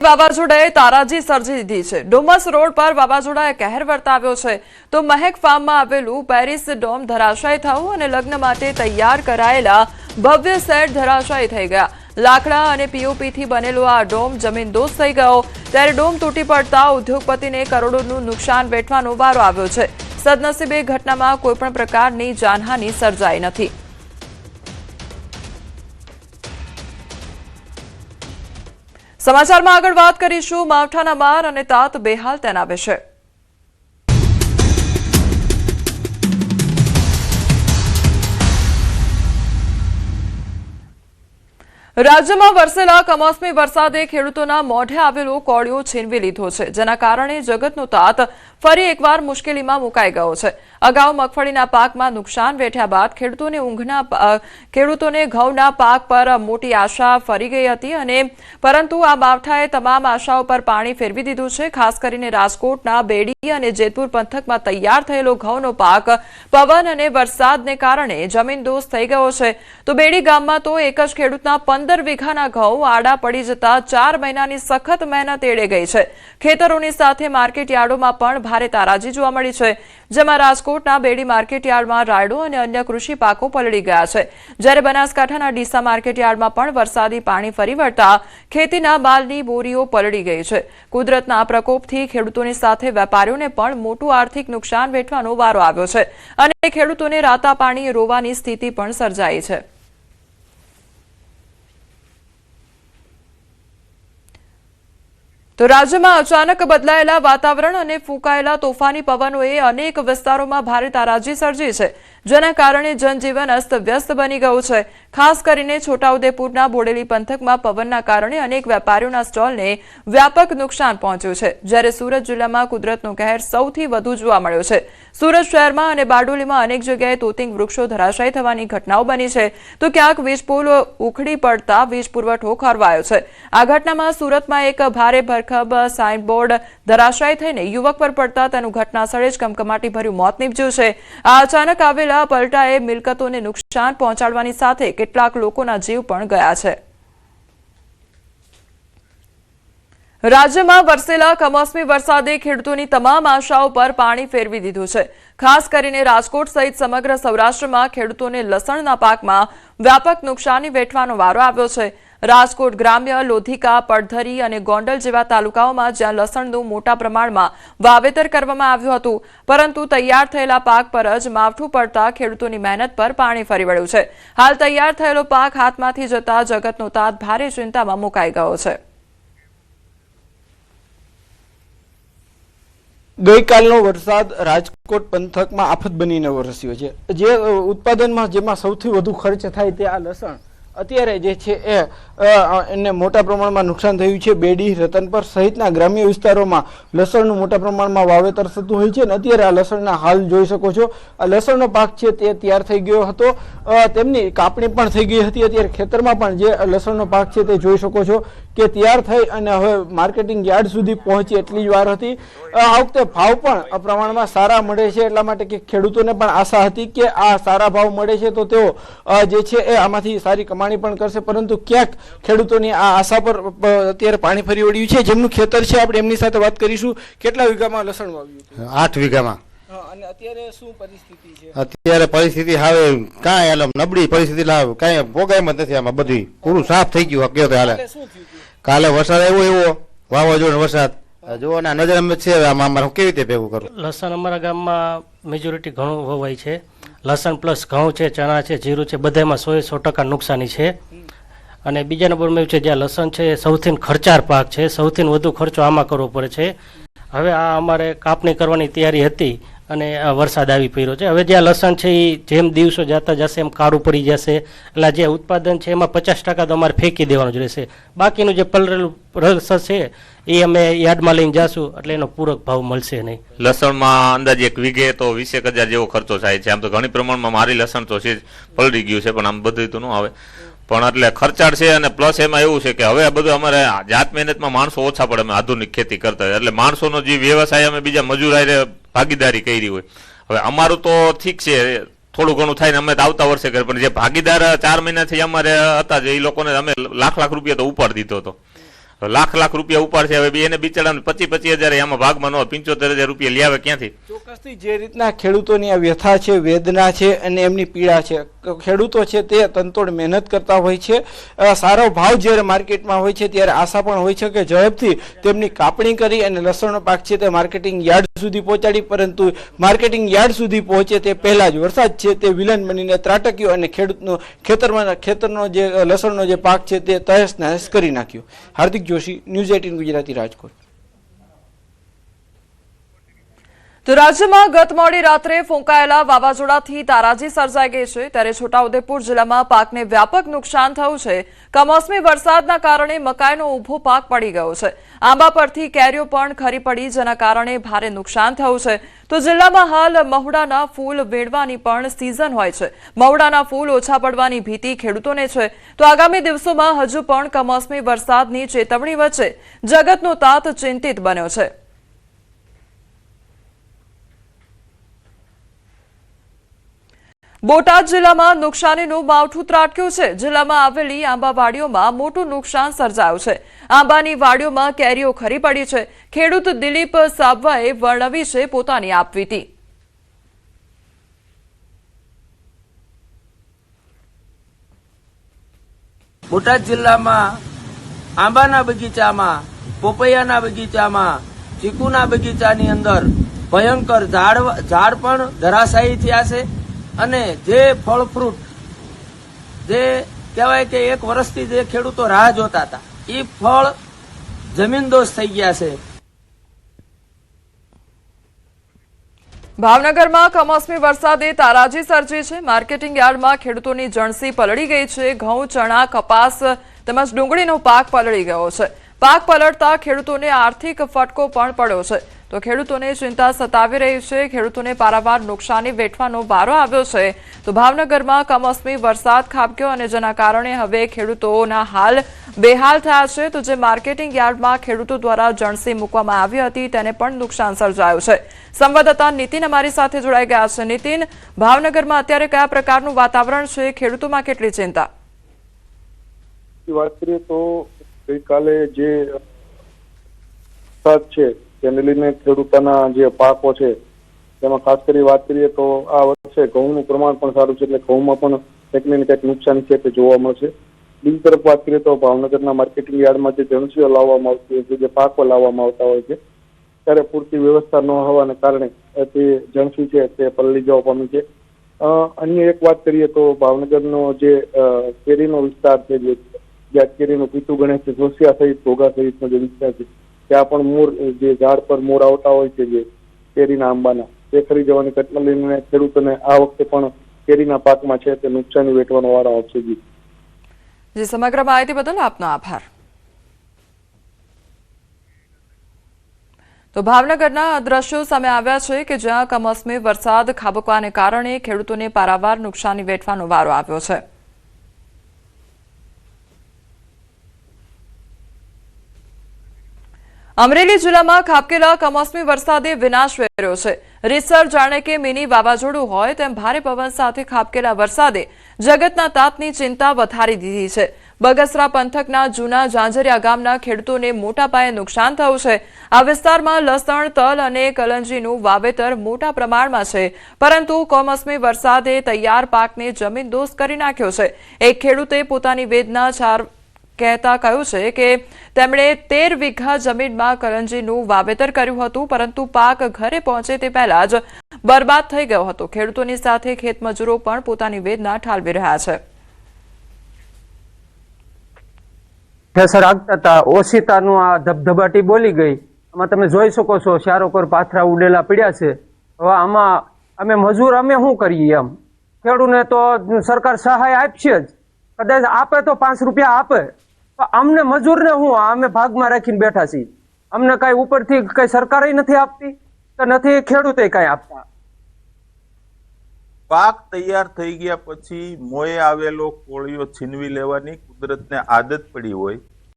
વાવાઝોડાએ તારાજી સર્જી દીધી છે। ડુમસ રોડ પર વાવાઝોડાએ કહેર વર્તાવ્યો છે તો મહેક ફાર્મમાં આવેલું પેરિસ ડોમ ધરાશાયી થયું અને લગ્ન માટે તૈયાર કરાયેલા ભવ્ય સેટ ધરાશાયી થઈ ગયા। લાકડા અને પીઓપીથી બનેલો આ ડોમ જમીનદોસ્ત થઈ ગયો ત્યારે ડોમ તૂટી પડતા ઉદ્યોગપતિને કરોડોનું નુકસાન વેઠવાનો વારો આવ્યો છે। સદનસીબે ઘટનામાં કોઈપણ પ્રકારની જાનહાનિ સર્જાઈ નથી। સમાચારમાં આગળ વાત કરીશું માવઠાના માર અને તાત બેહાલ તેના વિશે। રાજ્યમાં વરસેલા કમોસમી વરસાદે ખેડૂતોના મોઢે આવેલો કોળિયો છીનવી લીધો છે, જેના કારણે જગતનો તાત ફરી એકવાર મુશ્કેલીમાં મુકાઈ ગયો છે। અગાઉ મગફળીના પાકમાં નુકસાન વેઠ્યા બાદ ખેડૂતોને ઘઉંના પાક પર મોટી આશા ફરી ગઈ હતી અને પરંતુ આ માવઠાએ તમામ આશાઓ પર પાણી ફેરવી દીધું છે। ખાસ કરીને રાજકોટના બેડી અને જેતપુર પંથકમાં તૈયાર થયેલો ઘઉંનો પાક પવન અને વરસાદને કારણે જમીનદોસ્ત થઈ ગયો છે। તો બેડી ગામમાં તો એક જ ખેડૂતના 15 વીઘાના ઘઉં આડા પડી જતા 4 મહિનાની સખત મહેનત એળે ગઈ છે। ખેતરોની સાથે માર્કેટ યાર્ડોમાં પણ ભારે તારાજી જોવા મળી છે, જેમાં રાજકોટના બેડી માર્કેટ યાર્ડમાં રાયડો અને અન્ય કૃષિ પાકો પલળી ગયા છે, જ્યારે બનાસકાંઠાના ડીસા માર્કેટ યાર્ડમાં પણ વરસાદી પાણી ફરી વળતા ખેતીના માલની બોરીઓ પલળી ગઈ છે। કુદરતના પ્રકોપથી ખેડૂતોની સાથે વેપારીઓને પણ મોટું આર્થિક નુકસાન વેઠવાનો વારો આવ્યો છે અને ખેડૂતોને રાતા પાણી રોવાની સ્થિતિ પણ સર્જાઈ છે। તો રાજ્યમાં અચાનક બદલાયેલા વાતાવરણ અને ફૂંકાયેલા તોફાની પવનોએ અનેક વિસ્તારોમાં ભારે તારાજી સર્જી છે, જેના કારણે જનજીવન અસ્તવ્યસ્ત બની ગયું છે। ખાસ કરીને છોટાઉદેપુરના બોડેલી પંથકમાં પવનના કારણે અનેક વેપારીઓના સ્ટોલને વ્યાપક નુકસાન પહોંચ્યું છે, જ્યારે સુરત જિલ્લામાં કુદરતનો કહેર સૌથી વધુ જોવા મળ્યો છે। સુરત શહેરમાં અને બારડોલીમાં અનેક જગ્યાએ તોતિંગ વૃક્ષો ધરાશાયી થવાની ઘટનાઓ બની છે, તો ક્યાંક વીજપોલ ઉખડી પડતા વીજ પુરવઠો ખોરવાયો છે। આ ઘટનામાં સુરતમાં એક ભારે ભરખબ સાઇનબોર્ડ ધરાશાયી થઈને યુવક પર પડતા તેનું ઘટનાસ્થળે જ કમકમાટીભર્યું મોત નીપજ્યું છે। આ અચાનક આવેલા પલટાએ મિલકતોને નુકસાન પહોંચાડવાની સાથે કેટલાક લોકોના જીવ પણ ગયા છે। રાજ્યમાં વરસેલા કમોસમી વરસાદે ખેડૂતોની તમામ આશાઓ પર પાણી ફેરવી દીધું છે। ખાસ કરીને રાજકોટ સહિત સમગ્ર સૌરાષ્ટ્રમાં ખેડૂતોને લસણના પાકમાં વ્યાપક નુકસાની વેઠવાનો વારો આવ્યો છે। રાજકોટ ગ્રામ્ય, લોધિકા, પડધરી અને ગોંડલ જેવા તાલુકાઓમાં જ્યાં લસણનું મોટા પ્રમાણમાં વાવેતર કરવામાં આવ્યું હતું, પરંતુ તૈયાર થયેલા પાક પર જ માવઠું પડતા ખેડૂતોની મહેનત પર પાણી ફરી વળ્યું છે। હાલ તૈયાર થયેલો પાક હાથમાંથી જતા જગતનો તાત ભારે ચિંતામાં મુકાઈ ગયો છે। ગઈકાલનો વરસાદ રાજકોટ પંથકમાં આફત બનીને વરસ્યો છે। જે ઉત્પાદનમાં જેમાં સૌથી વધુ ખર્ચ થાય તે આ લસણ અત્યારે જે છે એને મોટા પ્રમાણમાં નુકસાન થયું છે। બેડી, રતનપર સહિતના ગ્રામ્ય વિસ્તારોમાં લસણનું મોટા પ્રમાણમાં વાવેતર થતું હોય છે અને અત્યારે આ લસણના હાલ જોઈ શકો છો। આ લસણનો પાક છે તે તૈયાર થઈ ગયો હતો, તેમની કાપણી પણ થઈ ગઈ હતી। અત્યારે ખેતરમાં પણ જે લસણનો પાક છે તે જોઈ શકો છો કે તૈયાર થઈ અને હવે માર્કેટિંગ યાર્ડ સુધી પહોંચી એટલી જ વાર હતી। આ વખતે ભાવ પણ પ્રમાણમાં સારા મળે છે, એટલા માટે કે ખેડૂતોને પણ આશા હતી કે આ સારા ભાવ મળે છે તો તેઓ જે છે એ આમાંથી સારી કમાણી પણ કરશે, પરંતુ ક્યાંક ખેડૂતોની આ આશા પર અત્યારે પાણી ફરી વળ્યું છે। જેમનું ખેતર છે આપણે એમની સાથે વાત કરીશું। કેટલા વીઘામાં લસણ વાવ્યું? 8 વીઘામાં। અને અત્યારે શું પરિસ્થિતિ છે? અત્યારે પરિસ્થિતિ હવે કાંઈ હાલ નબળી પરિસ્થિતિ લાવ કાંઈ ભોગાય જ નથી, આમાં બધું પૂરું સાફ થઈ ગયું। કે હાલે કાલે વરસાદ આવ્યો એવો વાવાઝોડો વરસાદ જો ના નજર અમે છે, આમાં અમારે કેવી રીતે ભેગું કરું? લસણ અમારા ગામમાં મેજોરિટી ઘણું વવાય છે। લસણ પ્લસ ઘઉં છે, ચણા છે, જીરું છે, બધામાં 100% નુકસાની છે। અને બીજા નંબરમાં એવું છે જ્યાં લસણ છે એ સૌથી ખર્ચાળ પાક છે, સૌથી વધુ ખર્ચો આમાં કરવો પડે છે। હવે આ અમારે કાપણી કરવાની તૈયારી હતી અને આ વરસાદ આવી પડ્યો છે। હવે જ્યાં લસણ છે એ જેમ દિવસો જતા જશે એમ કાળું પડી જશે, એટલે જે ઉત્પાદન છે એમાં 50% તો અમારે ફેંકી દેવાનું જ રહેશે। બાકીનું જે પલરેલું રસ છે એ અમે યાર્ડમાં લઈને જાશું એટલે એનો પૂરક ભાવ મળશે નહીં। લસણમાં અંદાજે એક વીઘે તો 20,000 જેવો ખર્ચો થાય છે। આમ તો ઘણી પ્રમાણમાં મારી લસણ તો છે પલળી ગયું છે, પણ આમ બધું તો ન આવે, પણ એટલે ખર્ચાળ છે। અને પ્લસ એમાં એવું છે કે હવે આ બધું અમારે જાત મહેનતમાં માણસો ઓછા પડે, અમે આધુનિક ખેતી કરતા હોય એટલે માણસોનો જે વ્યવસાય અમે બીજા મજૂર આરે ભાગીદારી કરી હોય। હવે અમારું તો ઠીક છે, થોડું ઘણું થાય ને અમે તો આવતા વર્ષે કરીએ, પણ જે ભાગીદાર 4 મહિનાથી અમારે હતા જે એ લોકોને અમે લાખ રૂપિયા તો ઉપાડ દીધો હતો। લાખ રૂપિયા ઉપાડશે. હવે એને બિચારાને 25,000 એમાં ભાગમાં ન 75,000 રૂપિયા લઈ આવે ક્યાંથી? ચોક્કસથી જે રીતના ખેડૂતોની આ વ્યથા છે, વેદના છે અને એમની પીડા છે, ખેડૂતો છે તે તનતોડ મહેનત કરતા હોય છે. સારો ભાવ જ્યારે માર્કેટમાં હોય છે ત્યારે આશા પણ હોય છે કે ઝડપથી તેમની કાપણી કરી અને લસણનો પાક છે તે માર્કેટિંગ યાર્ડ સુધી પહોંચાડી, પરંતુ માર્કેટિંગ યાર્ડ સુધી પહોંચે તે પહેલા જ વરસાદ છે તે વિલન બનીને ત્રાટક્યો અને ખેડૂતનો ખેતરનો જે લસણનો જે પાક છે તે તહેસ નહેસ કરી નાખ્યો. હાર્દિક જોશી, ન્યૂઝ 18 ગુજરાતી, રાજકોટ. તો રાજ્યમાં ગત મોડી રાત્રે ફૂંકાયેલા વાવાઝોડાથી તારાજી સર્જાઈ ગઈ છે, ત્યારે છોટાઉદેપુર જિલ્લામાં પાકને વ્યાપક નુકસાન થયું છે. કમોસમી વરસાદના કારણે મકાઈનો ઊભો પાક પડી ગયો છે. આંબા પરથી કેરીઓ પણ ખરી પડી, જેના કારણે ભારે નુકસાન થયું છે. તો જિલ્લામાં હાલ મહુડાના ફૂલ વેણવાની પણ સિઝન હોય છે. મહુડાના ફૂલ ઓછા પડવાની ભીતિ ખેડૂતોને છે. તો આગામી દિવસોમાં હજુ પણ કમોસમી વરસાદની ચેતવણી વચ્ચે જગતનો તાત ચિંતિત બન્યો છે. બોટાદ જિલ્લામાં નુકસાનીનું માવઠું ત્રાટક્યું છે. જિલ્લામાં આવેલી આંબા વાડીઓમાં મોટું નુકસાન સર્જાયું છે. આંબાની વાડીઓમાં કેરીઓ ખરી પડી છે. ખેડૂત દિલીપ સાબવાએ વર્ણવી છે પોતાની આપવીતી. બોટાદ જિલ્લામાં આંબાના બગીચામાં, પોપૈયાના બગીચામાં, ચીકુના બગીચાની અંદર ભયંકર ઝાડ પણ ધરાશાયી થયા છે અને જે ફળ ફ્રૂટ જે કહેવાય કે એક વર્ષથી જે ખેડૂતો રાહ જોતા હતા એ ફળ જમીનદોસ્ત થઈ ગયા છે. ભાવનગરમાં કમોસમી વરસાદે તારાજી સર્જી છે. માર્કેટિંગ યાર્ડમાં ખેડૂતોની જણસી પલળી ગઈ છે. ઘઉં, ચણા, કપાસ તેમજ ડુંગળીનો પાક પલળી ગયો છે. પાક પલળતા ખેડૂતોને આર્થિક ફટકો પણ પડ્યો છે. તો ખેડૂતોને ચિંતા સતાવી રહી છે. ખેડૂતોને પારાવાર નુકસાની વેઠવાનો વારો આવ્યો છે. તો ભાવનગરમાં કમોસમી વરસાદ ખાબક્યો અને જેના કારણે હવે ખેડૂતોના હાલ બેહાલ થયા છે. તો જે માર્કેટિંગ યાર્ડમાં ખેડૂતો દ્વારા જણસી મૂકવામાં આવી હતી તેને પણ નુકસાન સર્જાયું છે. સંવાદદાતા નીતિન અમારી સાથે જોડાઈ ગયા છે. નીતિન, ભાવનગરમાં અત્યારે કયા પ્રકારનું વાતાવરણ છે? ખેડૂતોમાં કેટલી ચિંતા? વાત કરીએ તો ગઈકાલે જે વરસાદ છે તેને લઈને ખેડૂતોના જે પાકો છે તેમાં ખાસ કરી વાત કરીએ તો આ વર્ષે ઘઉંનું પ્રમાણ પણ સારું છે, એટલે ઘઉંમાં પણ કંઈક ને કંઈક નુકસાન છે તે જોવા મળશે. બીજી તરફ વાત કરીએ તો ભાવનગરના માર્કેટિંગ યાર્ડમાં જે જણસીઓ લાવવામાં આવતી હોય છે, જે પાકો લાવવામાં આવતા હોય છે, ત્યારે પૂરતી વ્યવસ્થા ન હોવાને કારણે તે જણસી છે તે પલળી જવા પામી છે. અન્ય એક વાત કરીએ તો ભાવનગરનો જે કેરીનો વિસ્તાર છે, જ્યાં કેરીનું પીતું ગણેશ છે, જોશિયા સહિત ઘોઘા સહિતનો જે વિસ્તાર છે, ત્યાં પણ મોર, જે ઝાડ પર મોર આવતા હોય છે જે કેરીના આંબાના, તે ખરી જવાની ઘટના લઈને ખેડૂતોને આ વખતે પણ કેરીના પાકમાં છે તે નુકસાની વેઠવાનો વારો આવશે. જી, સમગ્ર માહિતી બદલ આપનો આભાર. તો ભાવનગરના દ્રશ્યો સામે આવ્યા છે કે જ્યાં કમોસમી વરસાદ ખાબકવાને કારણે ખેડૂતોને પારાવાર નુકસાની વેઠવાનો વારો આવ્યો છે. અમરેલી જિલ્લામાં ખાબકેલા કમોસમી વરસાદે વિનાશ વેર્યો છે. રીતસર જાણે કે મિની વાવાઝોડું હોય તેમ ભારે પવન સાથે ખાબકેલા વરસાદે જગતના તાતની ચિંતા વધારી દીધી છે. બગસરા પંથકના જૂના ઝાંઝરિયા ગામના ખેડૂતોને મોટા પાયે નુકસાન થયું છે. આ વિસ્તારમાં લસણ, તલ અને કલંજીનું વાવેતર મોટા પ્રમાણમાં છે, પરંતુ કમોસમી વરસાદે તૈયાર પાકને જમીનદોસ્ત કરી નાખ્યો છે. એક ખેડૂતે પોતાની વેદના કહેતા કહ્યું છે કે તેમણે 13 વીઘા જમીનમાં કરંજીનું વાવેતર કર્યું હતું, પરંતુ પાક ઘરે પહોંચે તે પહેલા જ બરબાદ થઈ ગયો હતો. ખેડૂતોની સાથે ખેતમજૂરો પણ પોતાની વેદના ઠાલવી રહ્યા છે. સર આગતા ઓશિતાનું આ ધબધબાટી બોલી ગઈ. આમાં તમે જોઈ શકો છો ચારોકોર પાથરા ઉડેલા પડ્યા છે. હવે આમાં અમે મજૂર અમે શું કરીએ? એમ ખેડૂતને તો સરકાર સહાય આપશે જ, કદાચ આપે તો 5 રૂપિયા આપે, અમને મજૂરને શું? અમે ભાગમાં રાખીને બેઠા છીએ. અમને કઈ ઉપરથી કઈ સરકાર નથી આપતી તો નથી ખેડૂતે કઈ આપતા. પાક તૈયાર થઈ ગયા પછી મોએ આવેલો કોળિયો છીનવી લેવાની કુદરતને આદત પડી હોય